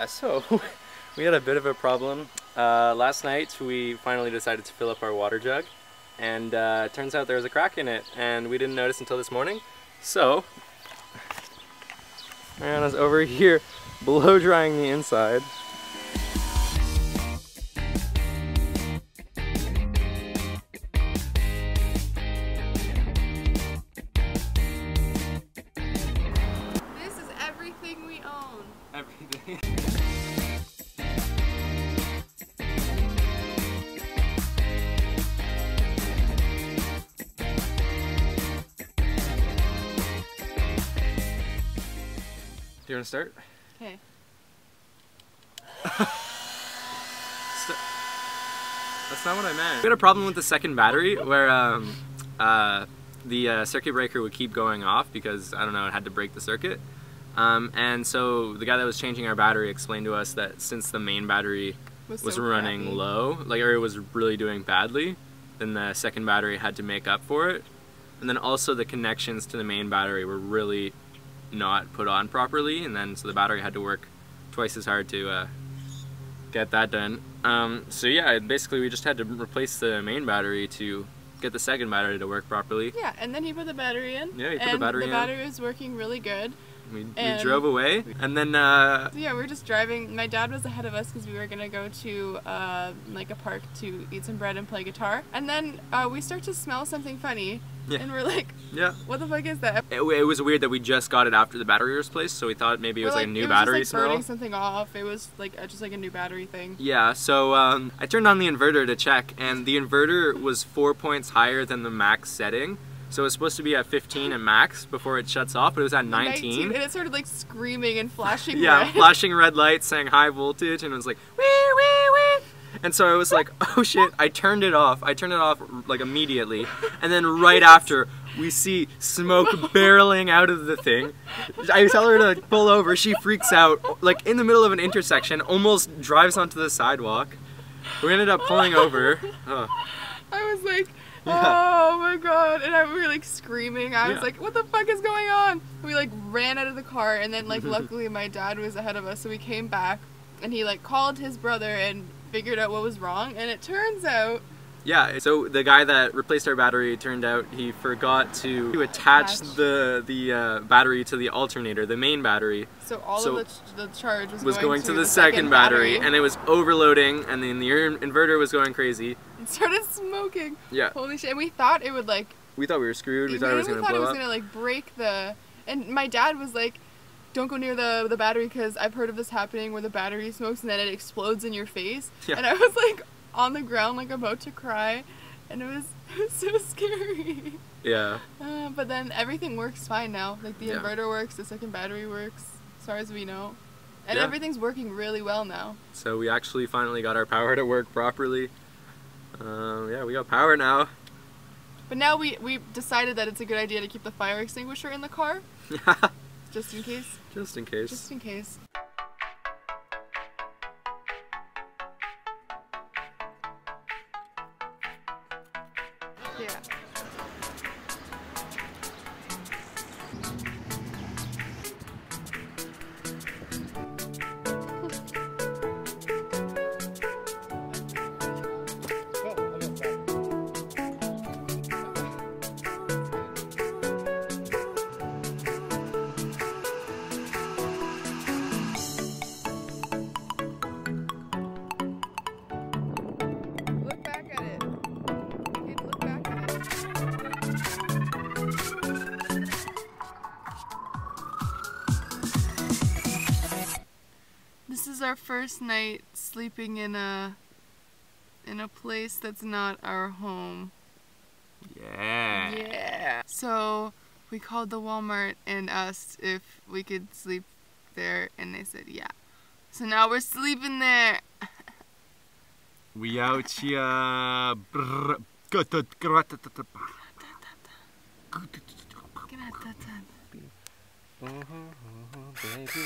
So we had a bit of a problem. Last night we finally decided to fill up our water jug, and it turns out there was a crack in it, and we didn't notice until this morning. So Mariana's over here blow drying the inside. This is everything we own. Everything. Do you want to start? Okay. That's not what I meant. We had a problem with the second battery where the circuit breaker would keep going off because, I don't know, it had to break the circuit. And so the guy that was changing our battery explained to us that since the main battery was running crappy, low, like, or it was really doing badly, then the second battery had to make up for it. And then also the connections to the main battery were really not put on properly, and then so the battery had to work twice as hard to get that done. So yeah, basically we just had to replace the main battery to get the second battery to work properly. Yeah, and then he put the battery in. Yeah, he put the battery in. And the battery was working really good. We drove away, and then yeah, we were just driving. My dad was ahead of us because we were gonna go to like a park to eat some bread and play guitar. And then we start to smell something funny, yeah, and we're like, yeah, what the fuck is that? It was weird that we just got it after the battery was replaced, so we thought maybe it was like a new battery just, like, burning something off. It was like just like a new battery thing. Yeah, so I turned on the inverter to check, and the inverter was 4 points higher than the max setting. So it was supposed to be at 15 at max before it shuts off, but it was at 19. And it started like screaming and flashing yeah, red. flashing red lights saying high voltage, and it was like, wee, wee, wee. And so I was like, oh shit, I turned it off. I turned it off like immediately. And then right after, we see smoke barreling out of the thing. I tell her to pull over, she freaks out, like in the middle of an intersection, almost drives onto the sidewalk. We ended up pulling over. Oh. I was like, yeah, oh my god, and we were like screaming. I was like, what the fuck is going on? We like ran out of the car, and then like luckily my dad was ahead of us, so we came back, and he like called his brother and figured out what was wrong, and it turns out, yeah, so the guy that replaced our battery, turned out he forgot to attach the battery to the alternator, the main battery. So all of the charge was going to the second battery, and it was overloading, and then the inverter was going crazy. It started smoking. Yeah. Holy shit! And we thought it would like. We thought we were screwed. We thought it was gonna blow up. We thought it was gonna like break the. And my dad was like, "Don't go near the battery because I've heard of this happening where the battery smokes and then it explodes in your face." Yeah. And I was like on the ground like about to cry, and it was so scary. Yeah. But then everything works fine now. Like the inverter works, the second battery works, as far as we know. And everything's working really well now. So we actually finally got our power to work properly. Yeah, we got power now. But now we decided that it's a good idea to keep the fire extinguisher in the car. Just in case. Just in case. Just in case. Yeah. This is our first night sleeping in a place that's not our home. Yeah. Yeah. So we called the Walmart and asked if we could sleep there, and they said yeah. So now we're sleeping there. We out here. Baby.